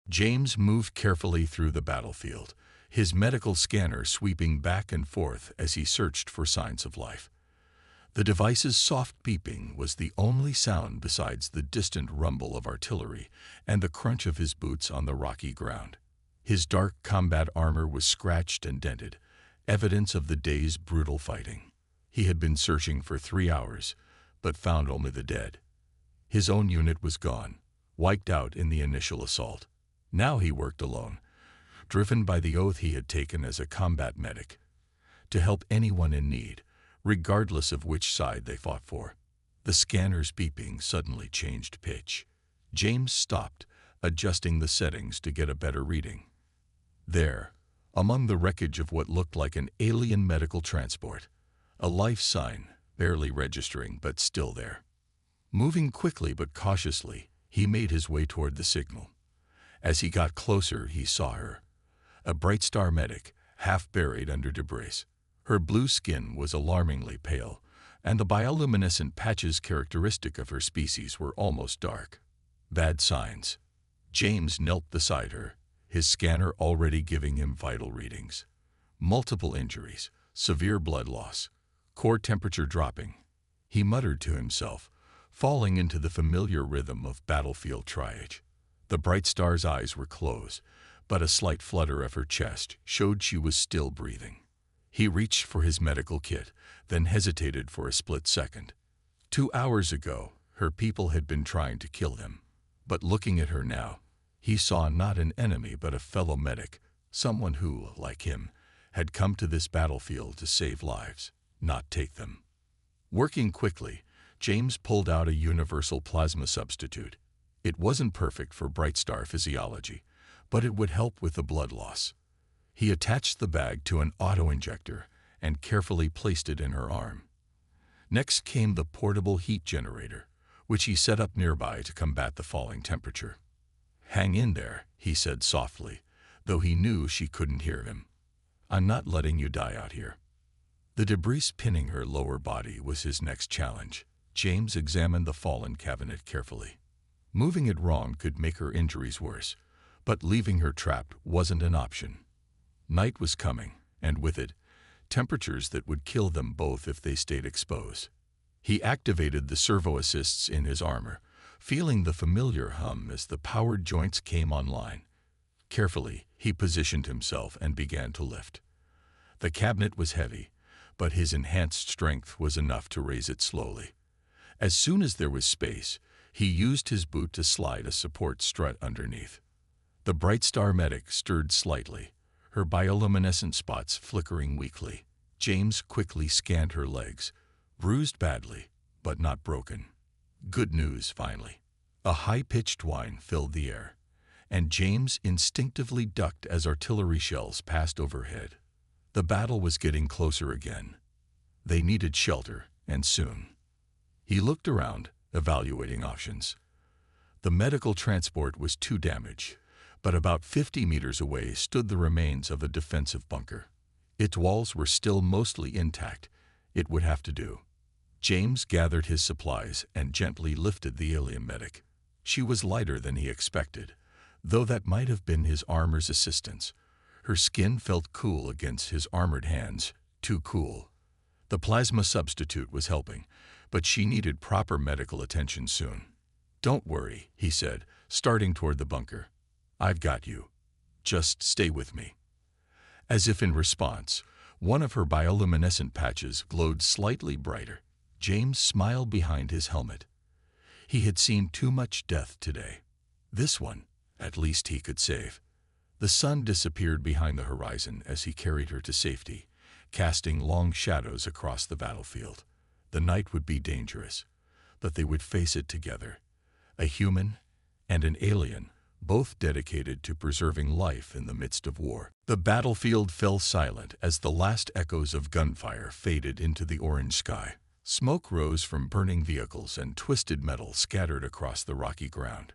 James moved carefully through the battlefield, his medical scanner sweeping back and forth as he searched for signs of life. The device's soft beeping was the only sound besides the distant rumble of artillery and the crunch of his boots on the rocky ground. His dark combat armor was scratched and dented, evidence of the day's brutal fighting. He had been searching for 3 hours, but found only the dead. His own unit was gone, wiped out in the initial assault. Now he worked alone, driven by the oath he had taken as a combat medic, to help anyone in need, regardless of which side they fought for. The scanner's beeping suddenly changed pitch. James stopped, adjusting the settings to get a better reading. There, among the wreckage of what looked like an alien medical transport, a life sign, barely registering but still there. Moving quickly but cautiously, he made his way toward the signal. As he got closer, he saw her, a Bright Star medic, half buried under debris. Her blue skin was alarmingly pale, and the bioluminescent patches characteristic of her species were almost dark. Bad signs. James knelt beside her, his scanner already giving him vital readings. Multiple injuries, severe blood loss, core temperature dropping. He muttered to himself, falling into the familiar rhythm of battlefield triage. The Bright Star's eyes were closed, but a slight flutter of her chest showed she was still breathing. He reached for his medical kit, then hesitated for a split second. 2 hours ago, her people had been trying to kill him. But looking at her now, he saw not an enemy but a fellow medic, someone who, like him, had come to this battlefield to save lives, not take them. Working quickly, James pulled out a universal plasma substitute. It wasn't perfect for Bright Star physiology, but it would help with the blood loss. He attached the bag to an auto-injector and carefully placed it in her arm. Next came the portable heat generator, which he set up nearby to combat the falling temperature. "Hang in there," he said softly, though he knew she couldn't hear him. "I'm not letting you die out here." The debris pinning her lower body was his next challenge. James examined the fallen cabinet carefully. Moving it wrong could make her injuries worse, but leaving her trapped wasn't an option. Night was coming, and with it, temperatures that would kill them both if they stayed exposed. He activated the servo assists in his armor, feeling the familiar hum as the powered joints came online. Carefully, he positioned himself and began to lift. The cabinet was heavy, but his enhanced strength was enough to raise it slowly. As soon as there was space, he used his boot to slide a support strut underneath. The Bright Star medic stirred slightly, her bioluminescent spots flickering weakly. James quickly scanned her legs, bruised badly, but not broken. Good news, finally. A high-pitched whine filled the air, and James instinctively ducked as artillery shells passed overhead. The battle was getting closer again. They needed shelter, and soon. He looked around, evaluating options. The medical transport was too damaged, but about 50 meters away stood the remains of a defensive bunker. Its walls were still mostly intact. It would have to do. James gathered his supplies and gently lifted the alien medic. She was lighter than he expected, though that might have been his armor's assistance. Her skin felt cool against his armored hands, too cool. The plasma substitute was helping, but she needed proper medical attention soon. "Don't worry," he said, starting toward the bunker. "I've got you. Just stay with me." As if in response, one of her bioluminescent patches glowed slightly brighter. James smiled behind his helmet. He had seen too much death today. This one, at least, he could save. The sun disappeared behind the horizon as he carried her to safety, casting long shadows across the battlefield. The night would be dangerous, but they would face it together. A human and an alien, both dedicated to preserving life in the midst of war. The battlefield fell silent as the last echoes of gunfire faded into the orange sky. Smoke rose from burning vehicles and twisted metal scattered across the rocky ground.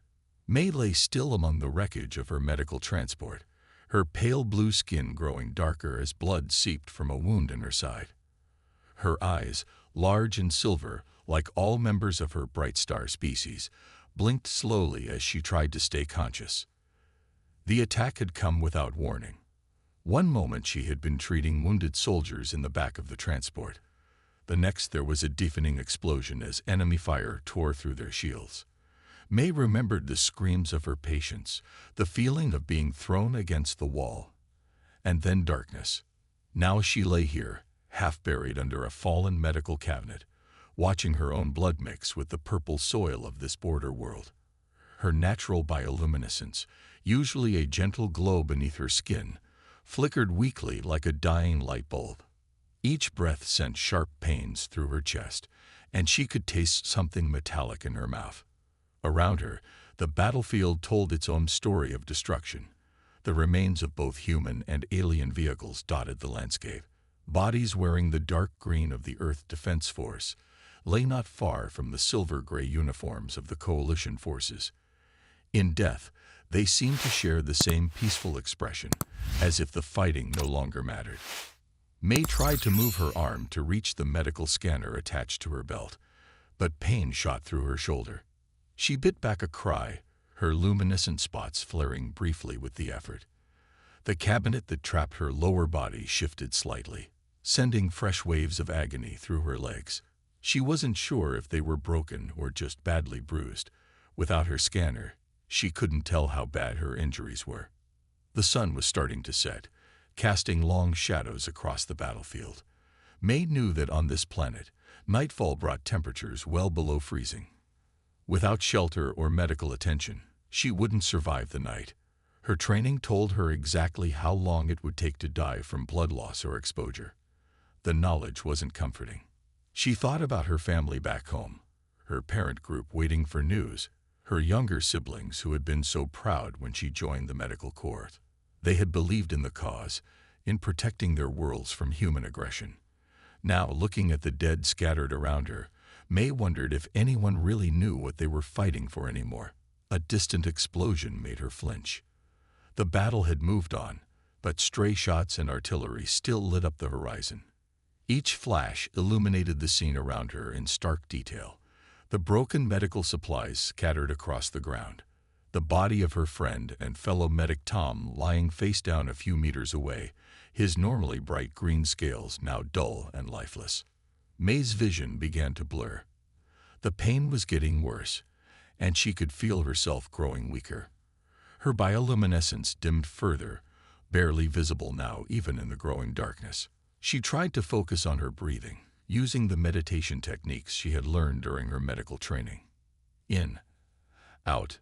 May lay still among the wreckage of her medical transport, her pale blue skin growing darker as blood seeped from a wound in her side. Her eyes, large and silver, like all members of her Bright Star species, blinked slowly as she tried to stay conscious. The attack had come without warning. One moment she had been treating wounded soldiers in the back of the transport. The next there was a deafening explosion as enemy fire tore through their shields. May remembered the screams of her patients, the feeling of being thrown against the wall. And then darkness. Now she lay here, half buried under a fallen medical cabinet, watching her own blood mix with the purple soil of this border world. Her natural bioluminescence, usually a gentle glow beneath her skin, flickered weakly like a dying light bulb. Each breath sent sharp pains through her chest, and she could taste something metallic in her mouth. Around her, the battlefield told its own story of destruction. The remains of both human and alien vehicles dotted the landscape. Bodies wearing the dark green of the Earth Defense Force lay not far from the silver-gray uniforms of the coalition forces. In death, they seemed to share the same peaceful expression, as if the fighting no longer mattered. May tried to move her arm to reach the medical scanner attached to her belt, but pain shot through her shoulder. She bit back a cry, her luminescent spots flaring briefly with the effort. The cabinet that trapped her lower body shifted slightly, sending fresh waves of agony through her legs. She wasn't sure if they were broken or just badly bruised. Without her scanner, she couldn't tell how bad her injuries were. The sun was starting to set, casting long shadows across the battlefield. May knew that on this planet, nightfall brought temperatures well below freezing. Without shelter or medical attention, she wouldn't survive the night. Her training told her exactly how long it would take to die from blood loss or exposure. The knowledge wasn't comforting. She thought about her family back home, her parent group waiting for news, her younger siblings who had been so proud when she joined the medical corps. They had believed in the cause, in protecting their worlds from human aggression. Now, looking at the dead scattered around her, May wondered if anyone really knew what they were fighting for anymore. A distant explosion made her flinch. The battle had moved on, but stray shots and artillery still lit up the horizon. Each flash illuminated the scene around her in stark detail. The broken medical supplies scattered across the ground. The body of her friend and fellow medic Tom lying face down a few meters away, his normally bright green scales now dull and lifeless. May's vision began to blur. The pain was getting worse, and she could feel herself growing weaker. Her bioluminescence dimmed further, barely visible now even in the growing darkness. She tried to focus on her breathing, using the meditation techniques she had learned during her medical training. In, out,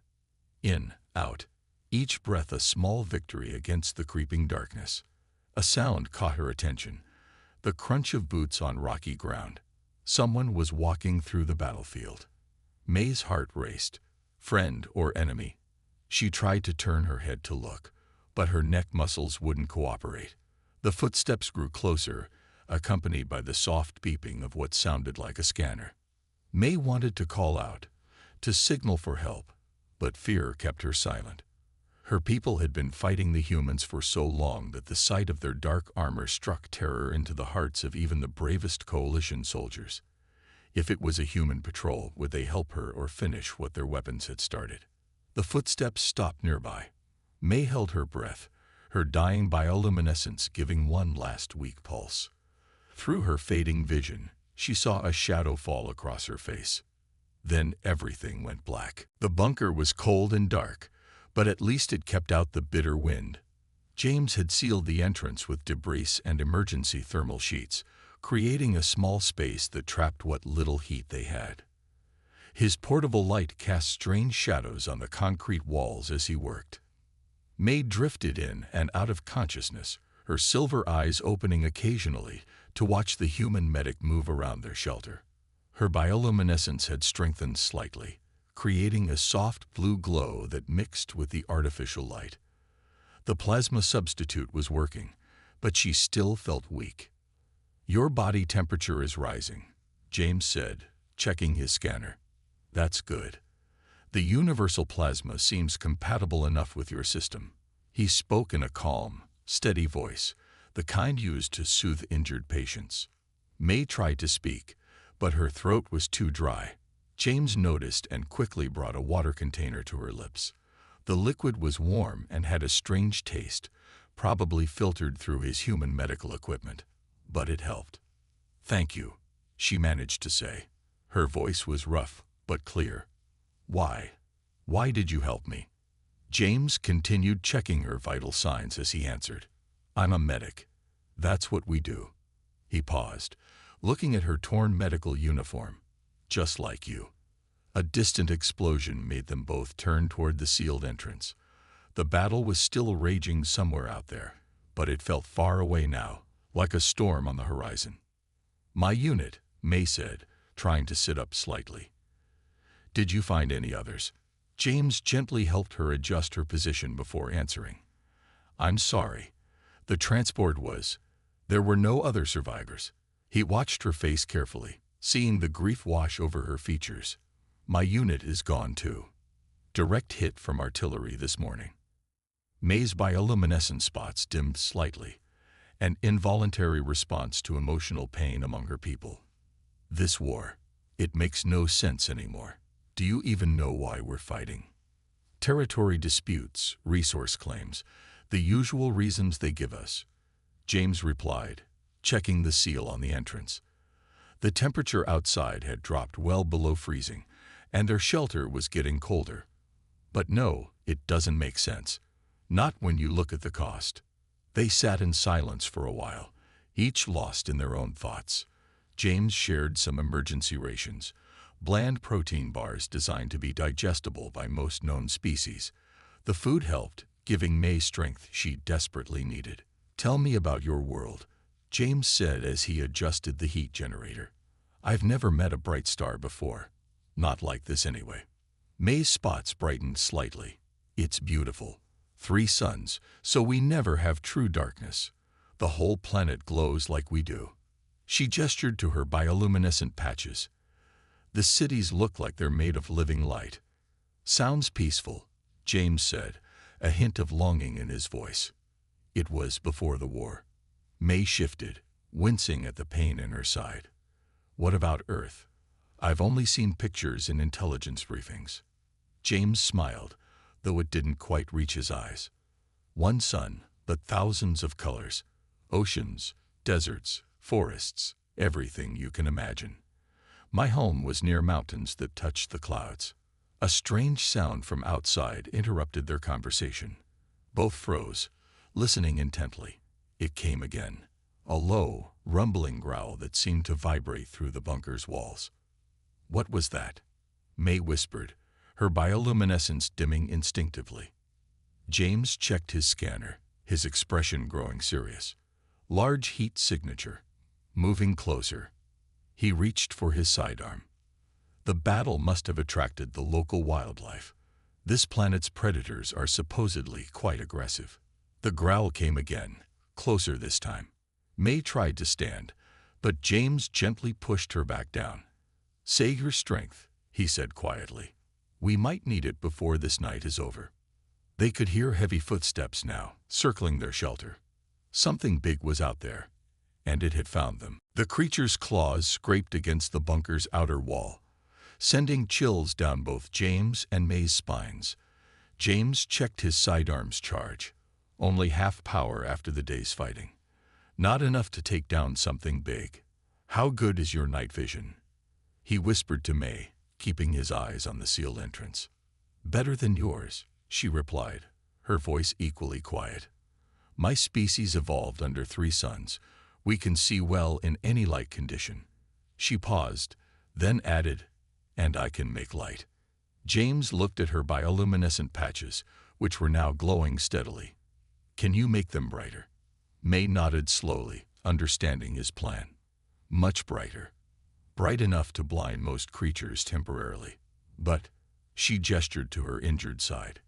each breath a small victory against the creeping darkness. A sound caught her attention, the crunch of boots on rocky ground. Someone was walking through the battlefield. May's heart raced. Friend or enemy? She tried to turn her head to look, but her neck muscles wouldn't cooperate. The footsteps grew closer, accompanied by the soft beeping of what sounded like a scanner. May wanted to call out, to signal for help, but fear kept her silent. Her people had been fighting the humans for so long that the sight of their dark armor struck terror into the hearts of even the bravest coalition soldiers. If it was a human patrol, would they help her or finish what their weapons had started? The footsteps stopped nearby. May held her breath, her dying bioluminescence giving one last weak pulse. Through her fading vision, she saw a shadow fall across her face. Then everything went black. The bunker was cold and dark, but at least it kept out the bitter wind. James had sealed the entrance with debris and emergency thermal sheets, creating a small space that trapped what little heat they had. His portable light cast strange shadows on the concrete walls as he worked. May drifted in and out of consciousness, her silver eyes opening occasionally to watch the human medic move around their shelter. Her bioluminescence had strengthened slightly, creating a soft blue glow that mixed with the artificial light. The plasma substitute was working, but she still felt weak. "Your body temperature is rising," James said, checking his scanner. "That's good. The universal plasma seems compatible enough with your system." He spoke in a calm, steady voice, the kind used to soothe injured patients. May tried to speak, but her throat was too dry. James noticed and quickly brought a water container to her lips. The liquid was warm and had a strange taste, probably filtered through his human medical equipment. But it helped. "Thank you," she managed to say. Her voice was rough but clear. "Why? Why did you help me?" James continued checking her vital signs as he answered. "I'm a medic. That's what we do." He paused, looking at her torn medical uniform. "Just like you." A distant explosion made them both turn toward the sealed entrance. The battle was still raging somewhere out there, but it felt far away now, like a storm on the horizon. "My unit," May said, trying to sit up slightly. "Did you find any others?" James gently helped her adjust her position before answering. "I'm sorry. The transport was. There were no other survivors." He watched her face carefully, seeing the grief wash over her features. "My unit is gone too. Direct hit from artillery this morning." May's bioluminescent spots dimmed slightly, an involuntary response to emotional pain among her people. "This war, it makes no sense anymore. Do you even know why we're fighting?" "Territory disputes, resource claims, the usual reasons they give us," James replied, checking the seal on the entrance. The temperature outside had dropped well below freezing, and their shelter was getting colder. "But no, it doesn't make sense. Not when you look at the cost." They sat in silence for a while, each lost in their own thoughts. James shared some emergency rations, bland protein bars designed to be digestible by most known species. The food helped, giving May strength she desperately needed. "Tell me about your world," James said as he adjusted the heat generator. "I've never met a bright star before. Not like this anyway." May's spots brightened slightly. "It's beautiful. 3 suns, so we never have true darkness. The whole planet glows like we do." She gestured to her bioluminescent patches. "The cities look like they're made of living light." "Sounds peaceful," James said, a hint of longing in his voice. It was before the war. May shifted, wincing at the pain in her side. "What about Earth? I've only seen pictures in intelligence briefings." James smiled, though it didn't quite reach his eyes. "One sun, but thousands of colors. Oceans, deserts, forests, everything you can imagine. My home was near mountains that touched the clouds." A strange sound from outside interrupted their conversation. Both froze, listening intently. It came again, a low, rumbling growl that seemed to vibrate through the bunker's walls. "What was that?" May whispered, her bioluminescence dimming instinctively. James checked his scanner, his expression growing serious. "Large heat signature. Moving closer." He reached for his sidearm. The battle must have attracted the local wildlife. This planet's predators are supposedly quite aggressive. The growl came again, closer this time. May tried to stand, but James gently pushed her back down. "Save your strength," he said quietly. "We might need it before this night is over." They could hear heavy footsteps now, circling their shelter. Something big was out there, and it had found them. The creature's claws scraped against the bunker's outer wall, sending chills down both James and May's spines. James checked his sidearm's charge. Only half power after the day's fighting. Not enough to take down something big. "How good is your night vision?" he whispered to May, keeping his eyes on the sealed entrance. "Better than yours," she replied, her voice equally quiet. "My species evolved under 3 suns. We can see well in any light condition." She paused, then added, "And I can make light." James looked at her bioluminescent patches, which were now glowing steadily. "Can you make them brighter?" May nodded slowly, understanding his plan. "Much brighter. Bright enough to blind most creatures temporarily. But," she gestured to her injured side,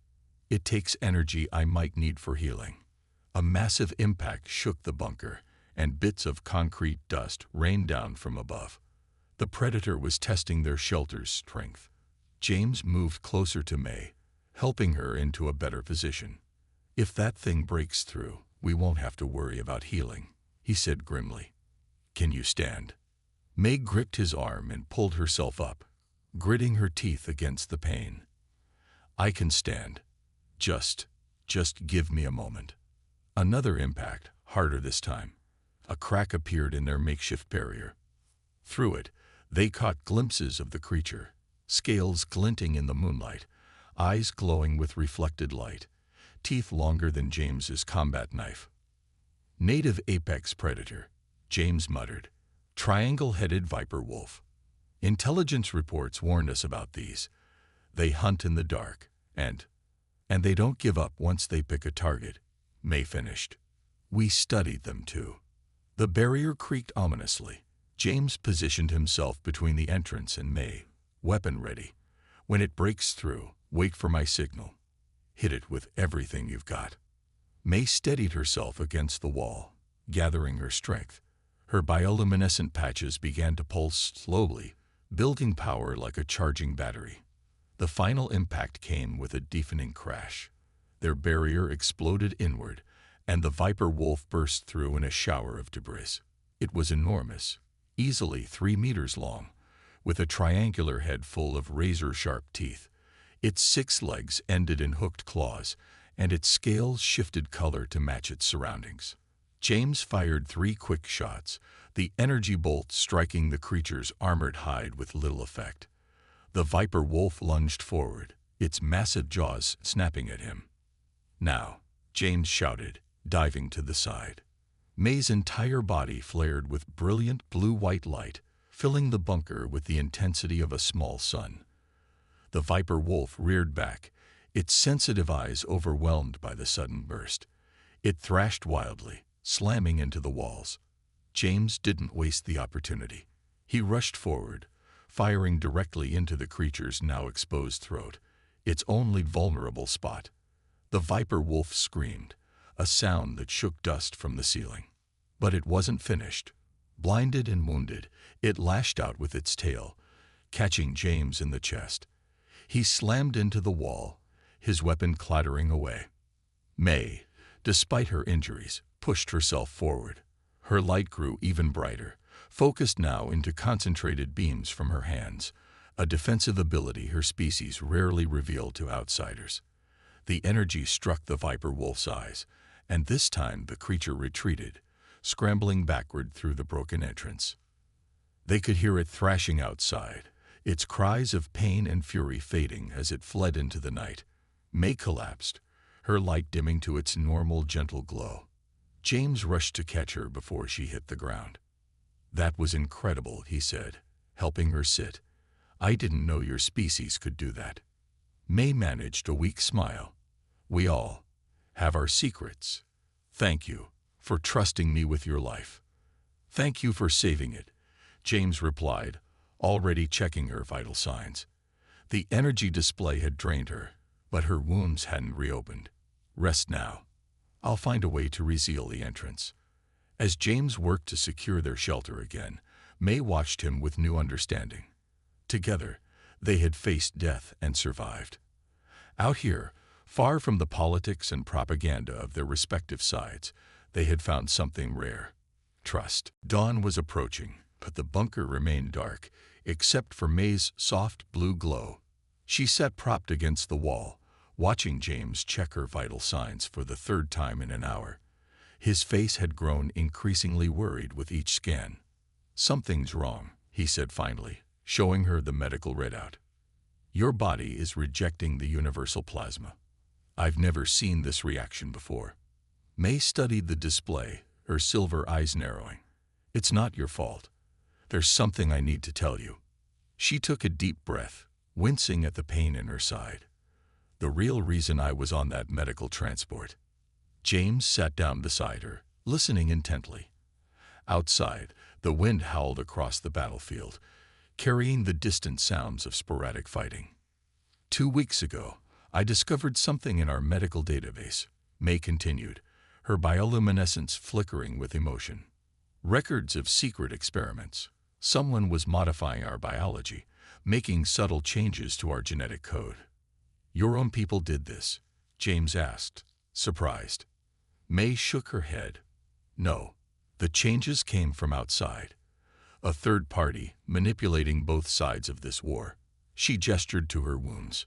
"it takes energy I might need for healing." A massive impact shook the bunker, and bits of concrete dust rained down from above. The predator was testing their shelter's strength. James moved closer to May, helping her into a better position. "If that thing breaks through, we won't have to worry about healing," he said grimly. "Can you stand?" May gripped his arm and pulled herself up, gritting her teeth against the pain. "I can stand." Just, just give me a moment. Another impact, harder this time. A crack appeared in their makeshift barrier. Through it, they caught glimpses of the creature, scales glinting in the moonlight, eyes glowing with reflected light, teeth longer than James's combat knife. Native apex predator, James muttered. Triangle-headed viper wolf. Intelligence reports warned us about these. They hunt in the dark, and they don't give up once they pick a target, May finished. We studied them too. The barrier creaked ominously. James positioned himself between the entrance and May, weapon ready. When it breaks through, wait for my signal. Hit it with everything you've got. May steadied herself against the wall, gathering her strength. Her bioluminescent patches began to pulse slowly, building power like a charging battery. The final impact came with a deafening crash. Their barrier exploded inward, and the viper wolf burst through in a shower of debris. It was enormous, easily 3 meters long, with a triangular head full of razor-sharp teeth. Its 6 legs ended in hooked claws, and its scales shifted color to match its surroundings. James fired 3 quick shots, the energy bolt striking the creature's armored hide with little effect. The viper wolf lunged forward, its massive jaws snapping at him. Now, James shouted, diving to the side. May's entire body flared with brilliant blue-white light, filling the bunker with the intensity of a small sun. The viper wolf reared back, its sensitive eyes overwhelmed by the sudden burst. It thrashed wildly, slamming into the walls. James didn't waste the opportunity. He rushed forward, firing directly into the creature's now exposed throat, its only vulnerable spot. The viper wolf screamed, a sound that shook dust from the ceiling. But it wasn't finished. Blinded and wounded, it lashed out with its tail, catching James in the chest. He slammed into the wall, his weapon clattering away. May, despite her injuries, pushed herself forward. Her light grew even brighter, focused now into concentrated beams from her hands, a defensive ability her species rarely revealed to outsiders. The energy struck the viper wolf's eyes, and this time the creature retreated, scrambling backward through the broken entrance. They could hear it thrashing outside, its cries of pain and fury fading as it fled into the night. May collapsed, her light dimming to its normal gentle glow. James rushed to catch her before she hit the ground. "That was incredible," he said, helping her sit. "I didn't know your species could do that." May managed a weak smile. "We all have our secrets. Thank you for trusting me with your life." "Thank you for saving it," James replied, already checking her vital signs. The energy display had drained her, but her wounds hadn't reopened. "Rest now. I'll find a way to reseal the entrance." As James worked to secure their shelter again, May watched him with new understanding. Together, they had faced death and survived. Out here, far from the politics and propaganda of their respective sides, they had found something rare: trust. Dawn was approaching, but the bunker remained dark, except for May's soft blue glow. She sat propped against the wall, watching James check her vital signs for the 3rd time in an hour. His face had grown increasingly worried with each scan. "Something's wrong," he said finally, showing her the medical readout. "Your body is rejecting the universal plasma. I've never seen this reaction before." May studied the display, her silver eyes narrowing. "It's not your fault. There's something I need to tell you." She took a deep breath, wincing at the pain in her side. "The real reason I was on that medical transport." James sat down beside her, listening intently. Outside, the wind howled across the battlefield, carrying the distant sounds of sporadic fighting. "2 weeks ago, I discovered something in our medical database," May continued, her bioluminescence flickering with emotion. "Records of secret experiments. Someone was modifying our biology, making subtle changes to our genetic code." "Your own people did this?" James asked, surprised. May shook her head. "No, the changes came from outside. A third party manipulating both sides of this war." She gestured to her wounds.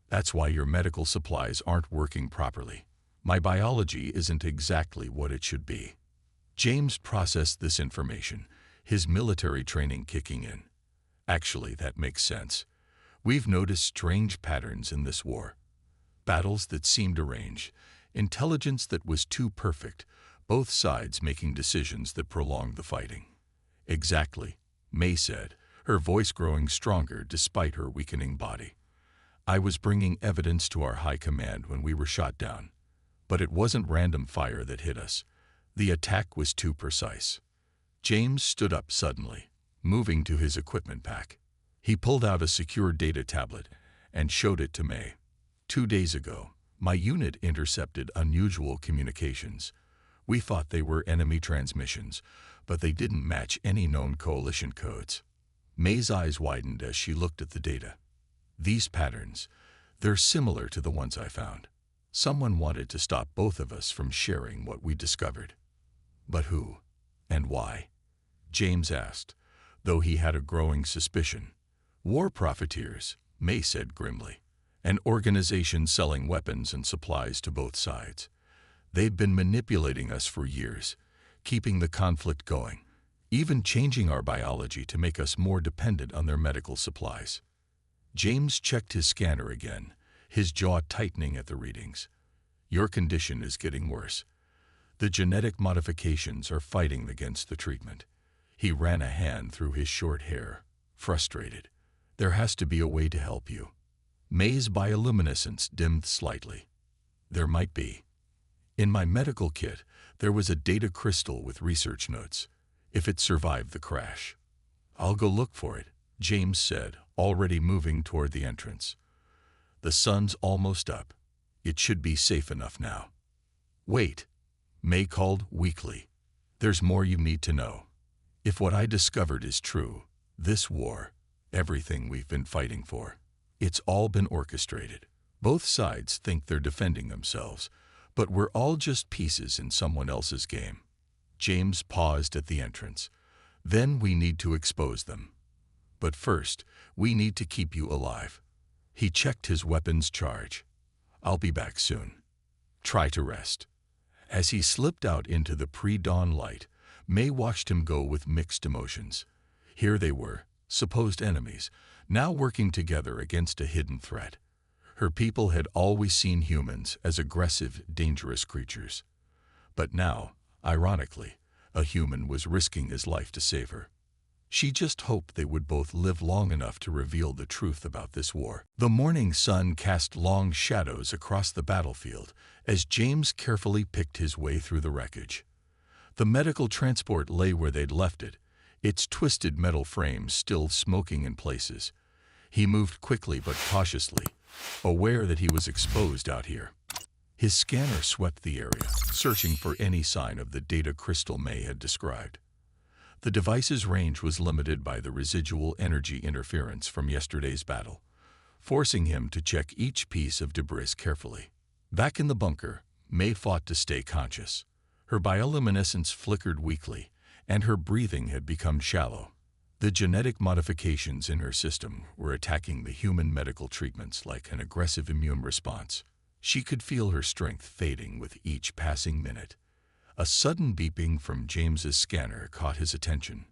That's why your medical supplies aren't working properly. My biology isn't exactly what it should be." James processed this information, his military training kicking in. Actually, that makes sense. We've noticed strange patterns in this war. Battles that seemed arranged, intelligence that was too perfect, both sides making decisions that prolonged the fighting. "Exactly," May said, her voice growing stronger despite her weakening body. "I was bringing evidence to our high command when we were shot down. But it wasn't random fire that hit us. The attack was too precise." James stood up suddenly, moving to his equipment pack. He pulled out a secure data tablet and showed it to May. "2 days ago, my unit intercepted unusual communications. We thought they were enemy transmissions, but they didn't match any known coalition codes." May's eyes widened as she looked at the data. "These patterns, they're similar to the ones I found. Someone wanted to stop both of us from sharing what we discovered." "But who? And why?" James asked, though he had a growing suspicion. "War profiteers," May said grimly. "An organization selling weapons and supplies to both sides. They've been manipulating us for years, keeping the conflict going, even changing our biology to make us more dependent on their medical supplies." James checked his scanner again, his jaw tightening at the readings. "Your condition is getting worse. The genetic modifications are fighting against the treatment." He ran a hand through his short hair, frustrated. "There has to be a way to help you." May's bioluminescence dimmed slightly. "There might be. In my medical kit, there was a data crystal with research notes, if it survived the crash." "I'll go look for it," James said, already moving toward the entrance. "The sun's almost up. It should be safe enough now." "Wait," May called weakly. "There's more you need to know. If what I discovered is true, this war, everything we've been fighting for, it's all been orchestrated. Both sides think they're defending themselves, but we're all just pieces in someone else's game." James paused at the entrance. "Then we need to expose them. But first, we need to keep you alive." He checked his weapon's charge. "I'll be back soon. Try to rest." As he slipped out into the pre-dawn light, May watched him go with mixed emotions. Here they were, supposed enemies, now working together against a hidden threat. Her people had always seen humans as aggressive, dangerous creatures. But now, ironically, a human was risking his life to save her. She just hoped they would both live long enough to reveal the truth about this war. The morning sun cast long shadows across the battlefield as James carefully picked his way through the wreckage. The medical transport lay where they'd left it, its twisted metal frames still smoking in places. He moved quickly but cautiously, aware that he was exposed out here. His scanner swept the area, searching for any sign of the data crystal May had described. The device's range was limited by the residual energy interference from yesterday's battle, forcing him to check each piece of debris carefully. Back in the bunker, May fought to stay conscious. Her bioluminescence flickered weakly, and her breathing had become shallow. The genetic modifications in her system were attacking the human medical treatments like an aggressive immune response. She could feel her strength fading with each passing minute. A sudden beeping from James's scanner caught his attention.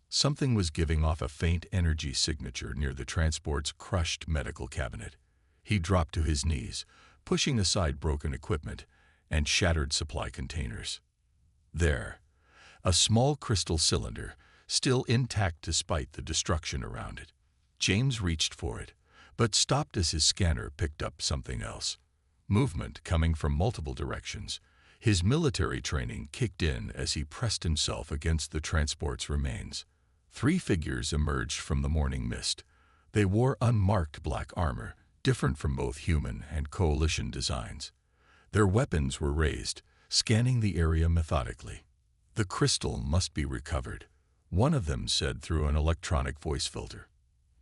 Something was giving off a faint energy signature near the transport's crushed medical cabinet. He dropped to his knees, pushing aside broken equipment and shattered supply containers. There, a small crystal cylinder, still intact despite the destruction around it. James reached for it, but stopped as his scanner picked up something else. Movement coming from multiple directions. His military training kicked in as he pressed himself against the transport's remains. 3 figures emerged from the morning mist. They wore unmarked black armor, different from both human and coalition designs. Their weapons were raised, scanning the area methodically. "The crystal must be recovered," one of them said through an electronic voice filter.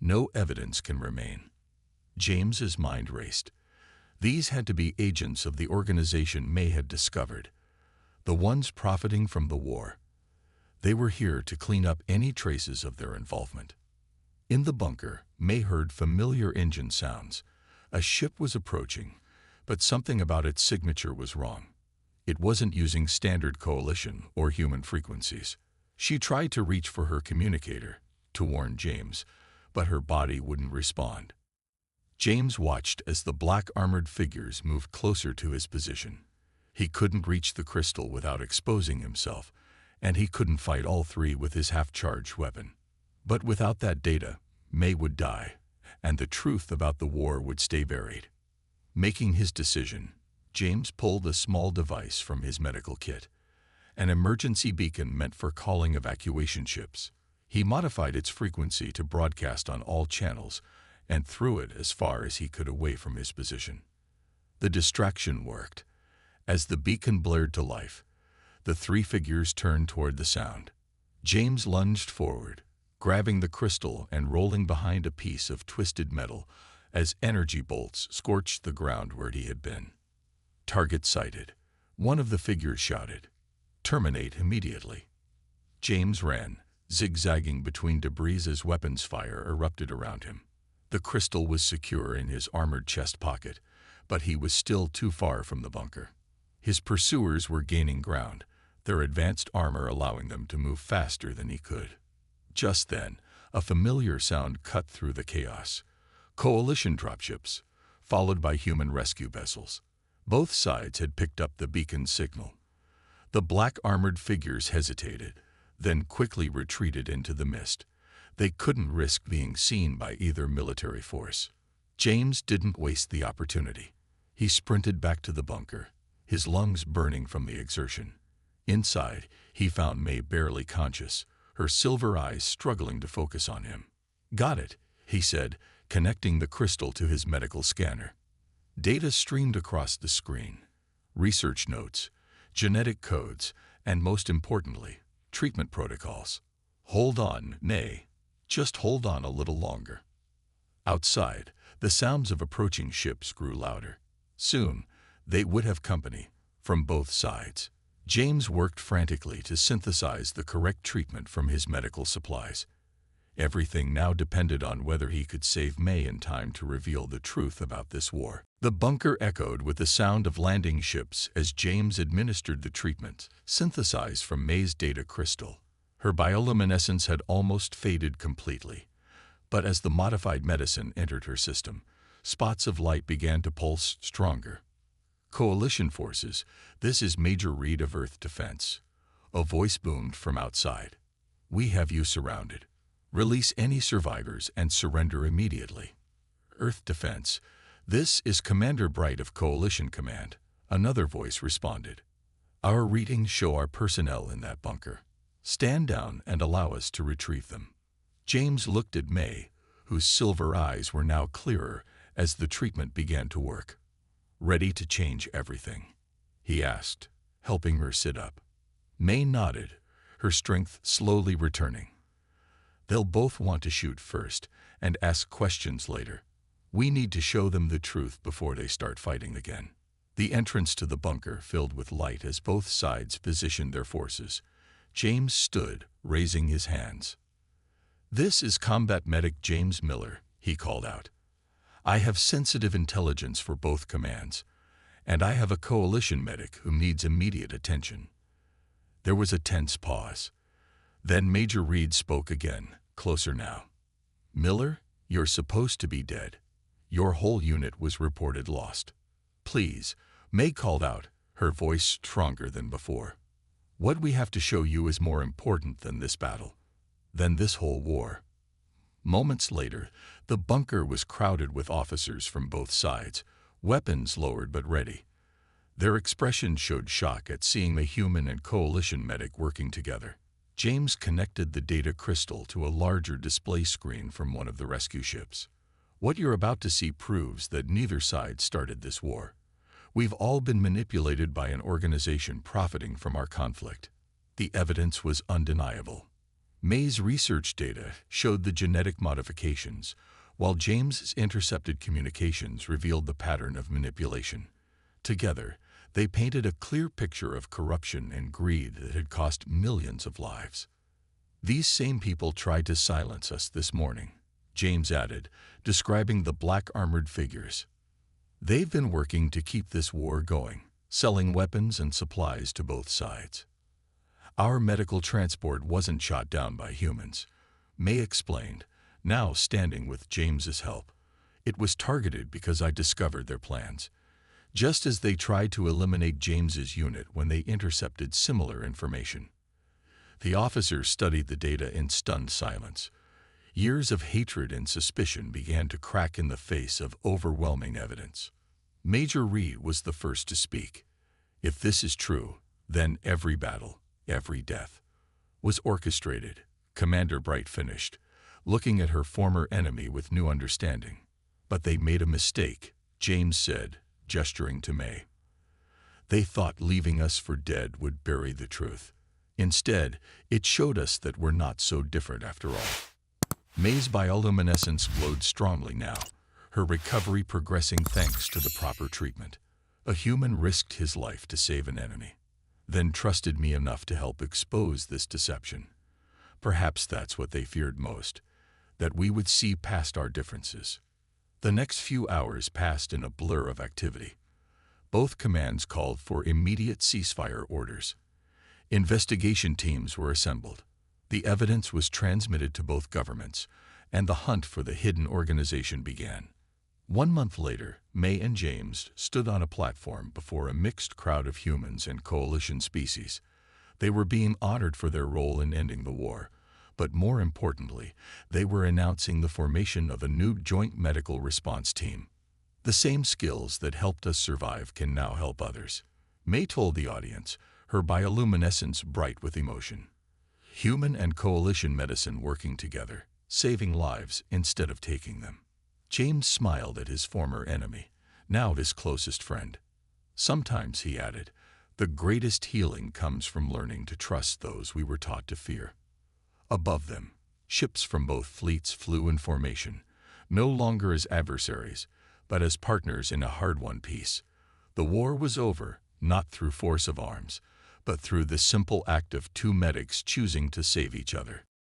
"No evidence can remain." James's mind raced. These had to be agents of the organization May had discovered, the ones profiting from the war. They were here to clean up any traces of their involvement. In the bunker, May heard familiar engine sounds, A ship was approaching, but something about its signature was wrong. It wasn't using standard coalition or human frequencies. She tried to reach for her communicator to warn James, but her body wouldn't respond. James watched as the black armored figures moved closer to his position. He couldn't reach the crystal without exposing himself, and he couldn't fight all three with his half-charged weapon. But without that data, May would die, and the truth about the war would stay buried. Making his decision, James pulled a small device from his medical kit, an emergency beacon meant for calling evacuation ships. He modified its frequency to broadcast on all channels and threw it as far as he could away from his position. The distraction worked. As the beacon blared to life, the three figures turned toward the sound. James lunged forward, grabbing the crystal and rolling behind a piece of twisted metal as energy bolts scorched the ground where he had been. "Target sighted," one of the figures shouted. "Terminate immediately." James ran, zigzagging between debris as weapons fire erupted around him. The crystal was secure in his armored chest pocket, but he was still too far from the bunker. His pursuers were gaining ground, their advanced armor allowing them to move faster than he could. Just then, a familiar sound cut through the chaos. Coalition dropships, followed by human rescue vessels. Both sides had picked up the beacon's signal. The black armored figures hesitated, then quickly retreated into the mist. They couldn't risk being seen by either military force. James didn't waste the opportunity. He sprinted back to the bunker, his lungs burning from the exertion. Inside, he found May barely conscious, her silver eyes struggling to focus on him. "Got it," he said, connecting the crystal to his medical scanner. Data streamed across the screen. Research notes, genetic codes, and most importantly, treatment protocols. "Hold on, May. Just hold on a little longer." Outside, the sounds of approaching ships grew louder. Soon, they would have company from both sides. James worked frantically to synthesize the correct treatment from his medical supplies. Everything now depended on whether he could save May in time to reveal the truth about this war. The bunker echoed with the sound of landing ships as James administered the treatment, synthesized from May's data crystal. Her bioluminescence had almost faded completely, but as the modified medicine entered her system, spots of light began to pulse stronger. "Coalition forces, this is Major Reed of Earth Defense." A voice boomed from outside. "We have you surrounded. Release any survivors and surrender immediately." "Earth Defense, this is Commander Bright of Coalition Command," another voice responded. "Our readings show our personnel in that bunker. Stand down and allow us to retrieve them." James looked at May, whose silver eyes were now clearer as the treatment began to work. "Ready to change everything?" he asked, helping her sit up. May nodded, her strength slowly returning. "They'll both want to shoot first and ask questions later. We need to show them the truth before they start fighting again." The entrance to the bunker filled with light as both sides positioned their forces. James stood, raising his hands. "This is Combat Medic James Miller," he called out. "I have sensitive intelligence for both commands, and I have a coalition medic who needs immediate attention." There was a tense pause. Then Major Reed spoke again, closer now. "Miller, you're supposed to be dead. Your whole unit was reported lost." "Please," May called out, her voice stronger than before. "What we have to show you is more important than this battle, than this whole war." Moments later, the bunker was crowded with officers from both sides, weapons lowered but ready. Their expressions showed shock at seeing the human and coalition medic working together. James connected the data crystal to a larger display screen from one of the rescue ships. "What you're about to see proves that neither side started this war. We've all been manipulated by an organization profiting from our conflict." The evidence was undeniable. May's research data showed the genetic modifications, while James's intercepted communications revealed the pattern of manipulation. Together, they painted a clear picture of corruption and greed that had cost millions of lives. "These same people tried to silence us this morning," James added, describing the black armored figures. They've been working to keep this war going, selling weapons and supplies to both sides. Our medical transport wasn't shot down by humans, May explained, now standing with James's help. It was targeted because I discovered their plans, just as they tried to eliminate James's unit when they intercepted similar information. The officers studied the data in stunned silence. Years of hatred and suspicion began to crack in the face of overwhelming evidence. Major Reed was the first to speak. If this is true, then every battle, every death, was orchestrated, Commander Bright finished, looking at her former enemy with new understanding. But they made a mistake, James said, gesturing to May. They thought leaving us for dead would bury the truth. Instead, it showed us that we're not so different after all. May's bioluminescence glowed strongly now, her recovery progressing thanks to the proper treatment. A human risked his life to save an enemy, then trusted me enough to help expose this deception. Perhaps that's what they feared most, that we would see past our differences. The next few hours passed in a blur of activity. Both commands called for immediate ceasefire orders. Investigation teams were assembled. The evidence was transmitted to both governments, and the hunt for the hidden organization began. 1 month later, May and James stood on a platform before a mixed crowd of humans and coalition species. They were being honored for their role in ending the war, but more importantly, they were announcing the formation of a new joint medical response team. The same skills that helped us survive can now help others, May told the audience, her bioluminescence bright with emotion. Human and coalition medicine working together, saving lives instead of taking them. James smiled at his former enemy, now his closest friend. Sometimes, he added, the greatest healing comes from learning to trust those we were taught to fear. Above them, ships from both fleets flew in formation, no longer as adversaries, but as partners in a hard-won peace. The war was over, not through force of arms, but through the simple act of two medics choosing to save each other.